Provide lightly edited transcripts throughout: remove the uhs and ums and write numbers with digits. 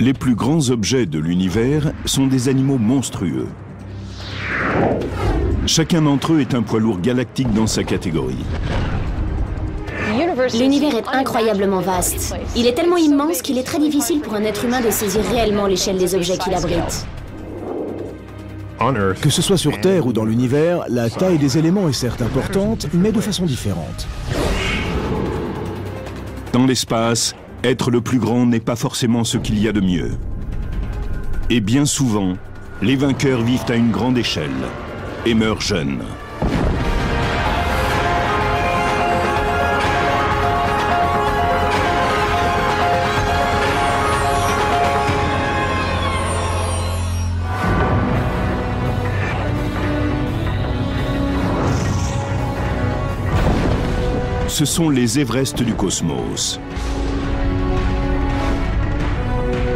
Les plus grands objets de l'univers sont des animaux monstrueux. Chacun d'entre eux est un poids lourd galactique dans sa catégorie. L'univers est incroyablement vaste. Il est tellement immense qu'il est très difficile pour un être humain de saisir réellement l'échelle des objets qu'il abrite. Que ce soit sur Terre ou dans l'univers, la taille des éléments est certes importante, mais de façon différente. Dans l'espace, être le plus grand n'est pas forcément ce qu'il y a de mieux. Et bien souvent, les vainqueurs vivent à une grande échelle et meurent jeunes. Ce sont les Everest du cosmos.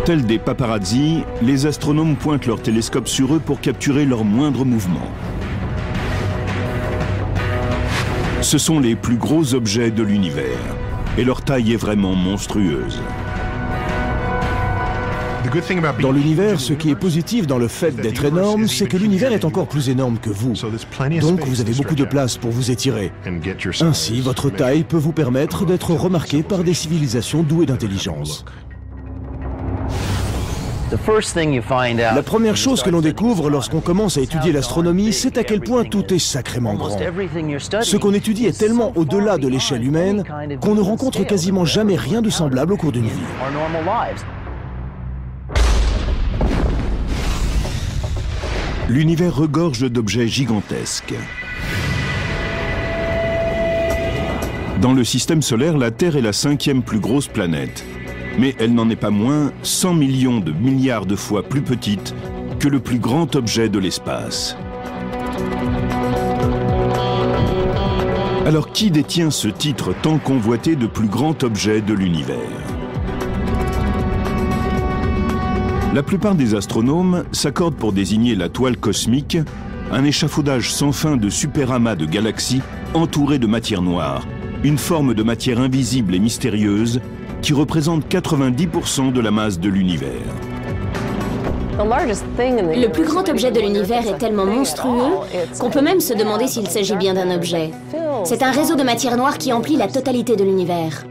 Tels des paparazzi, les astronomes pointent leurs télescopes sur eux pour capturer leurs moindres mouvements. Ce sont les plus gros objets de l'univers, et leur taille est vraiment monstrueuse. Dans l'univers, ce qui est positif dans le fait d'être énorme, c'est que l'univers est encore plus énorme que vous. Donc vous avez beaucoup de place pour vous étirer. Ainsi, votre taille peut vous permettre d'être remarqué par des civilisations douées d'intelligence. La première chose que l'on découvre lorsqu'on commence à étudier l'astronomie, c'est à quel point tout est sacrément grand. Ce qu'on étudie est tellement au-delà de l'échelle humaine qu'on ne rencontre quasiment jamais rien de semblable au cours d'une vie. L'univers regorge d'objets gigantesques. Dans le système solaire, la Terre est la 5e plus grosse planète. Mais elle n'en est pas moins 100 millions de milliards de fois plus petite que le plus grand objet de l'espace. Alors qui détient ce titre tant convoité de plus grand objet de l'univers ? La plupart des astronomes s'accordent pour désigner la toile cosmique, un échafaudage sans fin de superamas de galaxies entourées de matière noire, une forme de matière invisible et mystérieuse qui représente 90% de la masse de l'univers. Le plus grand objet de l'univers est tellement monstrueux qu'on peut même se demander s'il s'agit bien d'un objet. C'est un réseau de matière noire qui emplit la totalité de l'univers.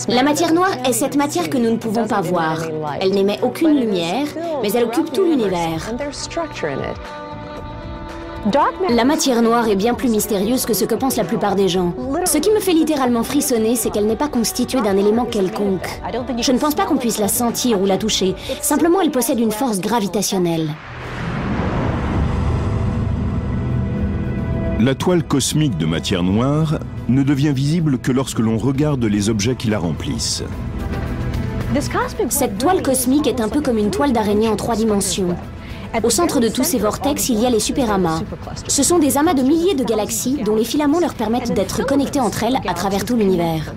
La matière noire est cette matière que nous ne pouvons pas voir. Elle n'émet aucune lumière, mais elle occupe tout l'univers. La matière noire est bien plus mystérieuse que ce que pensent la plupart des gens. Ce qui me fait littéralement frissonner, c'est qu'elle n'est pas constituée d'un élément quelconque. Je ne pense pas qu'on puisse la sentir ou la toucher. Simplement, elle possède une force gravitationnelle. La toile cosmique de matière noire ne devient visible que lorsque l'on regarde les objets qui la remplissent. Cette toile cosmique est un peu comme une toile d'araignée en 3 dimensions. Au centre de tous ces vortex, il y a les superamas. Ce sont des amas de milliers de galaxies dont les filaments leur permettent d'être connectés entre elles à travers tout l'univers.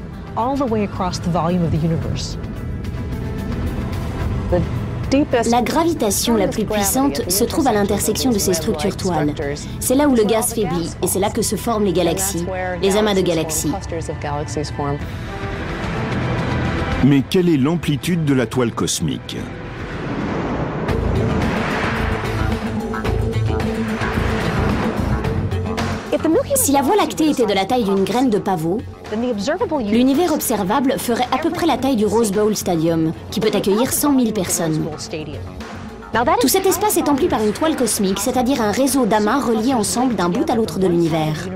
La gravitation la plus puissante se trouve à l'intersection de ces structures toiles. C'est là où le gaz faiblit et c'est là que se forment les galaxies, les amas de galaxies. Mais quelle est l'amplitude de la toile cosmique ? Si la Voie lactée était de la taille d'une graine de pavot, l'univers observable ferait à peu près la taille du Rose Bowl Stadium, qui peut accueillir 100 000 personnes. Tout cet espace est empli par une toile cosmique, c'est-à-dire un réseau d'amas reliés ensemble d'un bout à l'autre de l'univers.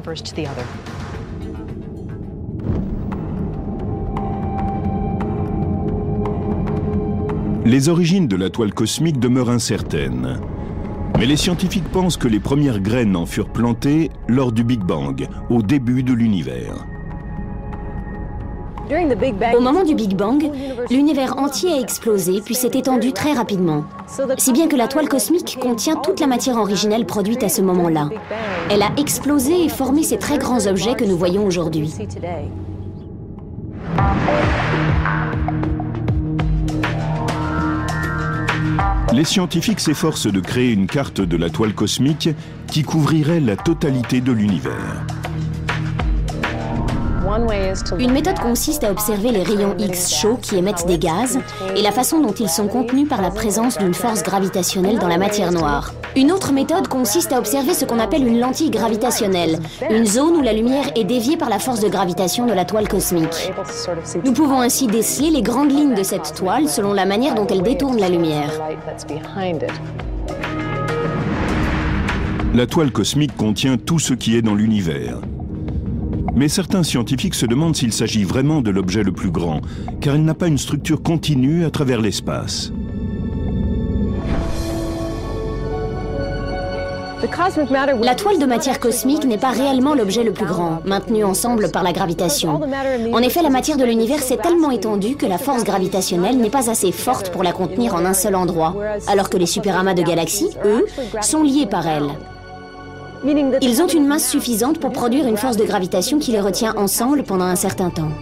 Les origines de la toile cosmique demeurent incertaines. Mais les scientifiques pensent que les premières graines en furent plantées lors du Big Bang, au début de l'univers. Au moment du Big Bang, l'univers entier a explosé puis s'est étendu très rapidement. Si bien que la toile cosmique contient toute la matière originelle produite à ce moment-là. Elle a explosé et formé ces très grands objets que nous voyons aujourd'hui. Les scientifiques s'efforcent de créer une carte de la toile cosmique qui couvrirait la totalité de l'univers. Une méthode consiste à observer les rayons X chauds qui émettent des gaz et la façon dont ils sont contenus par la présence d'une force gravitationnelle dans la matière noire. Une autre méthode consiste à observer ce qu'on appelle une lentille gravitationnelle, une zone où la lumière est déviée par la force de gravitation de la toile cosmique. Nous pouvons ainsi déceler les grandes lignes de cette toile selon la manière dont elle détourne la lumière. La toile cosmique contient tout ce qui est dans l'univers. Mais certains scientifiques se demandent s'il s'agit vraiment de l'objet le plus grand, car il n'a pas une structure continue à travers l'espace. La toile de matière cosmique n'est pas réellement l'objet le plus grand, maintenu ensemble par la gravitation. En effet, la matière de l'univers s'est tellement étendue que la force gravitationnelle n'est pas assez forte pour la contenir en un seul endroit, alors que les superamas de galaxies, eux, sont liés par elle. Ils ont une masse suffisante pour produire une force de gravitation qui les retient ensemble pendant un certain temps.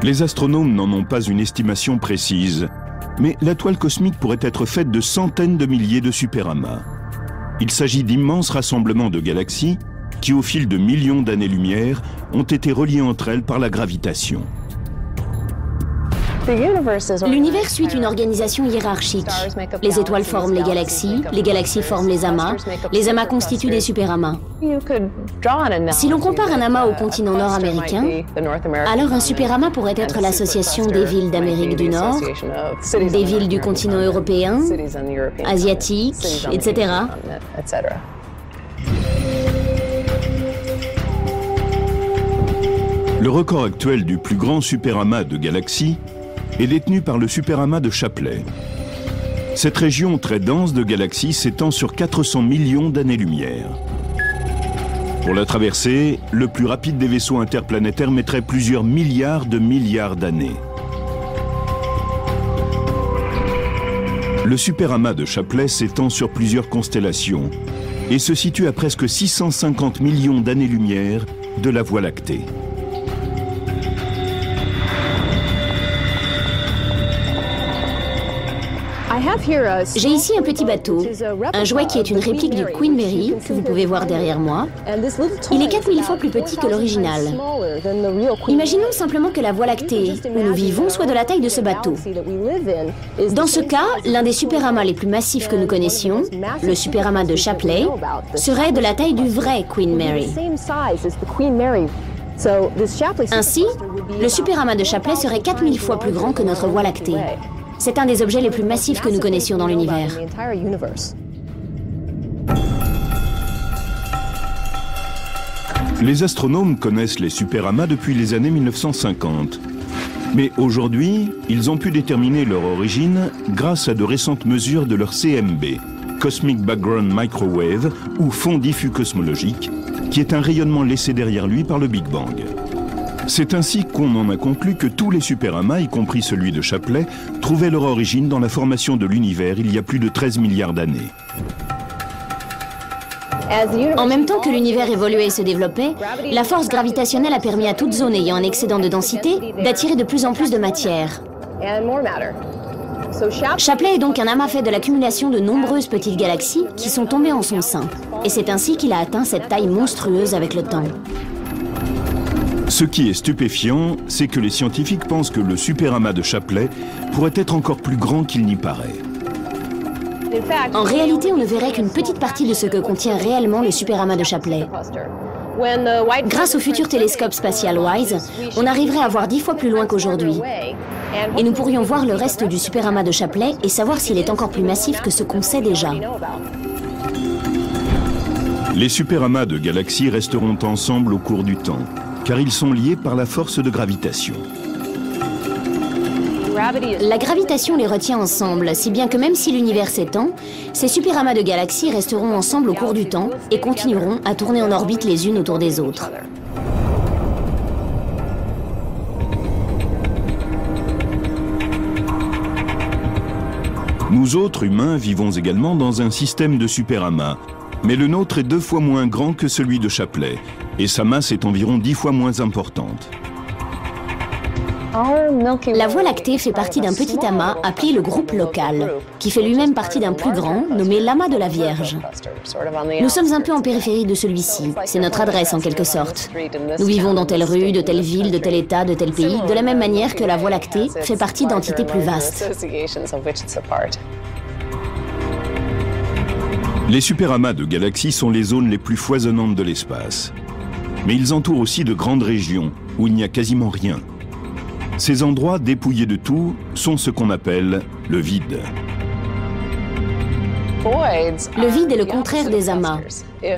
Les astronomes n'en ont pas une estimation précise, mais la toile cosmique pourrait être faite de centaines de milliers de superamas. Il s'agit d'immenses rassemblements de galaxies qui, au fil de millions d'années-lumière, ont été reliées entre elles par la gravitation. L'univers suit une organisation hiérarchique. Les étoiles forment les galaxies forment les amas constituent des superamas. Si l'on compare un amas au continent nord-américain, alors un superamas pourrait être l'association des villes d'Amérique du Nord, des villes du continent européen, asiatique, etc. Le record actuel du plus grand superamas de galaxies est détenu par le superamas de Chapley. Cette région très dense de galaxies s'étend sur 400 millions d'années-lumière. Pour la traverser, le plus rapide des vaisseaux interplanétaires mettrait plusieurs milliards d'années. Le superamas de Chapley s'étend sur plusieurs constellations et se situe à presque 650 millions d'années-lumière de la Voie lactée. J'ai ici un petit bateau, un jouet qui est une réplique du Queen Mary, que vous pouvez voir derrière moi. Il est 4000 fois plus petit que l'original. Imaginons simplement que la Voie lactée où nous vivons soit de la taille de ce bateau. Dans ce cas, l'un des superamas les plus massifs que nous connaissions, le superamas de Chapley, serait de la taille du vrai Queen Mary. Ainsi, le superamas de Chapley serait 4000 fois plus grand que notre Voie lactée. C'est un des objets les plus massifs que nous connaissions dans l'univers. Les astronomes connaissent les superamas depuis les années 1950. Mais aujourd'hui, ils ont pu déterminer leur origine grâce à de récentes mesures de leur CMB, Cosmic Background Microwave, ou fond diffus cosmologique, qui est un rayonnement laissé derrière lui par le Big Bang. C'est ainsi qu'on en a conclu que tous les superamas, y compris celui de Chapley, trouvaient leur origine dans la formation de l'univers il y a plus de 13 milliards d'années. En même temps que l'univers évoluait et se développait, la force gravitationnelle a permis à toute zone ayant un excédent de densité d'attirer de plus en plus de matière. Chapley est donc un amas fait de l'accumulation de nombreuses petites galaxies qui sont tombées en son sein. Et c'est ainsi qu'il a atteint cette taille monstrueuse avec le temps. Ce qui est stupéfiant, c'est que les scientifiques pensent que le superamas de Chapley pourrait être encore plus grand qu'il n'y paraît. En réalité, on ne verrait qu'une petite partie de ce que contient réellement le superamas de Chapley. Grâce au futur télescope spatial WISE, on arriverait à voir 10 fois plus loin qu'aujourd'hui. Et nous pourrions voir le reste du superamas de Chapley et savoir s'il est encore plus massif que ce qu'on sait déjà. Les superamas de galaxies resteront ensemble au cours du temps, car ils sont liés par la force de gravitation. La gravitation les retient ensemble, si bien que même si l'univers s'étend, ces superamas de galaxies resteront ensemble au cours du temps et continueront à tourner en orbite les unes autour des autres. Nous autres humains vivons également dans un système de superamas, mais le nôtre est 2 fois moins grand que celui de Chapley, et sa masse est environ 10 fois moins importante. La Voie lactée fait partie d'un petit amas appelé le groupe local, qui fait lui-même partie d'un plus grand, nommé l'amas de la Vierge. Nous sommes un peu en périphérie de celui-ci, c'est notre adresse en quelque sorte. Nous vivons dans telle rue, de telle ville, de tel état, de tel pays, de la même manière que la Voie lactée fait partie d'entités plus vastes. Les superamas de galaxies sont les zones les plus foisonnantes de l'espace. Mais ils entourent aussi de grandes régions où il n'y a quasiment rien. Ces endroits dépouillés de tout sont ce qu'on appelle le vide. Le vide est le contraire des amas.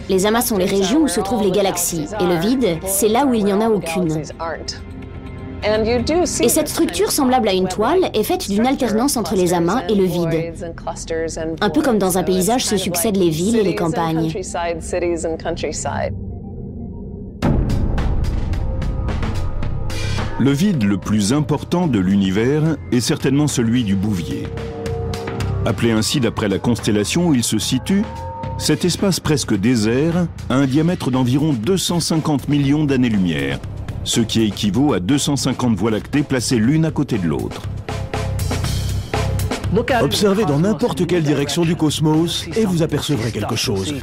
Les amas sont les régions où se trouvent les galaxies, et le vide, c'est là où il n'y en a aucune. Et cette structure semblable à une toile est faite d'une alternance entre les amas et le vide. Un peu comme dans un paysage se succèdent les villes et les campagnes. Le vide le plus important de l'univers est certainement celui du Bouvier. Appelé ainsi d'après la constellation où il se situe, cet espace presque désert a un diamètre d'environ 250 millions d'années-lumière, ce qui équivaut à 250 voies lactées placées l'une à côté de l'autre. Observez dans n'importe quelle direction du cosmos et vous apercevrez quelque chose.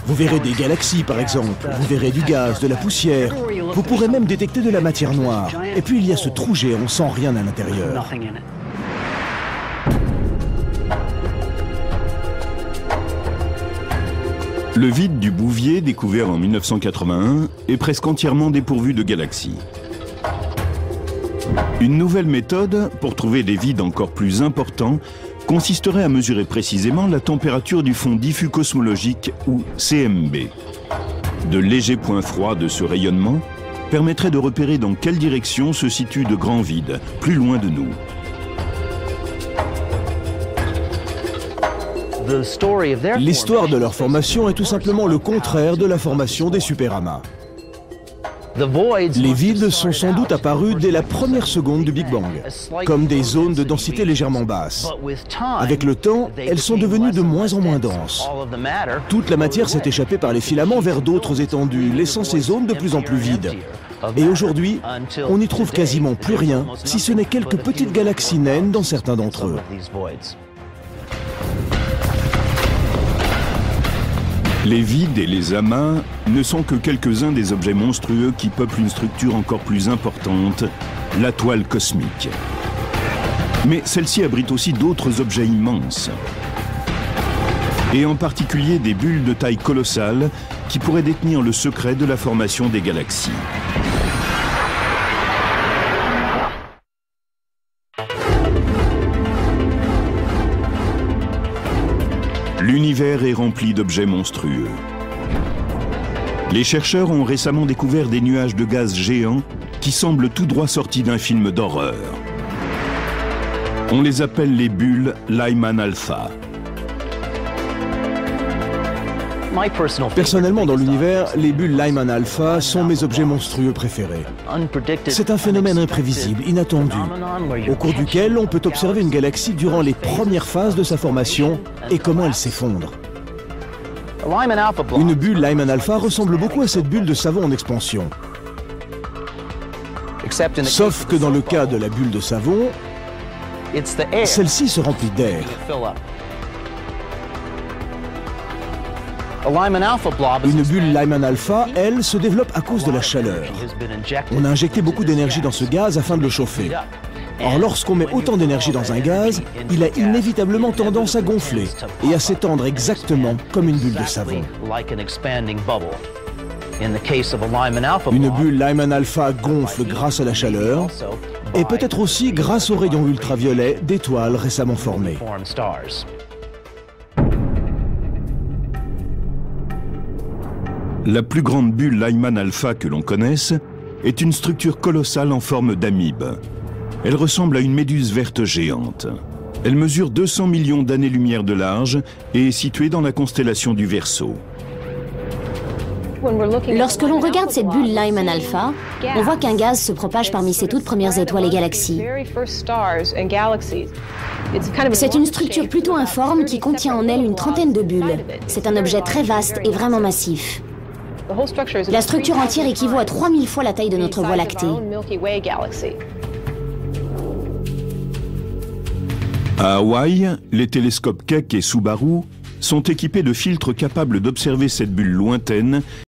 Vous verrez des galaxies par exemple, vous verrez du gaz, de la poussière, vous pourrez même détecter de la matière noire. Et puis il y a ce trou géant sans rien à l'intérieur. Le vide du Bouvier, découvert en 1981, est presque entièrement dépourvu de galaxies. Une nouvelle méthode pour trouver des vides encore plus importants consisterait à mesurer précisément la température du fond diffus cosmologique, ou CMB. De légers points froids de ce rayonnement permettraient de repérer dans quelle direction se situent de grands vides, plus loin de nous. L'histoire de leur formation est tout simplement le contraire de la formation des superamas. Les vides sont sans doute apparus dès la première seconde du Big Bang, comme des zones de densité légèrement basse. Avec le temps, elles sont devenues de moins en moins denses. Toute la matière s'est échappée par les filaments vers d'autres étendues, laissant ces zones de plus en plus vides. Et aujourd'hui, on n'y trouve quasiment plus rien, si ce n'est quelques petites galaxies naines dans certains d'entre eux. Les vides et les amas ne sont que quelques-uns des objets monstrueux qui peuplent une structure encore plus importante, la toile cosmique. Mais celle-ci abrite aussi d'autres objets immenses. Et en particulier des bulles de taille colossale qui pourraient détenir le secret de la formation des galaxies. L'univers est rempli d'objets monstrueux. Les chercheurs ont récemment découvert des nuages de gaz géants qui semblent tout droit sortis d'un film d'horreur. On les appelle les bulles Lyman alpha. Personnellement, dans l'univers, les bulles Lyman alpha sont mes objets monstrueux préférés. C'est un phénomène imprévisible, inattendu, au cours duquel on peut observer une galaxie durant les premières phases de sa formation et comment elle s'effondre. Une bulle Lyman alpha ressemble beaucoup à cette bulle de savon en expansion. Sauf que dans le cas de la bulle de savon, celle-ci se remplit d'air. Une bulle Lyman alpha, elle, se développe à cause de la chaleur. On a injecté beaucoup d'énergie dans ce gaz afin de le chauffer. Or, lorsqu'on met autant d'énergie dans un gaz, il a inévitablement tendance à gonfler et à s'étendre exactement comme une bulle de savon. Une bulle Lyman alpha gonfle grâce à la chaleur et peut-être aussi grâce aux rayons ultraviolets d'étoiles récemment formées. La plus grande bulle Lyman alpha que l'on connaisse est une structure colossale en forme d'amibe. Elle ressemble à une méduse verte géante. Elle mesure 200 millions d'années-lumière de large et est située dans la constellation du Verseau. Lorsque l'on regarde cette bulle Lyman alpha, on voit qu'un gaz se propage parmi ses toutes premières étoiles et galaxies. C'est une structure plutôt informe qui contient en elle une trentaine de bulles. C'est un objet très vaste et vraiment massif. La structure entière équivaut à 3000 fois la taille de notre Voie lactée. À Hawaï, les télescopes Keck et Subaru sont équipés de filtres capables d'observer cette bulle lointaine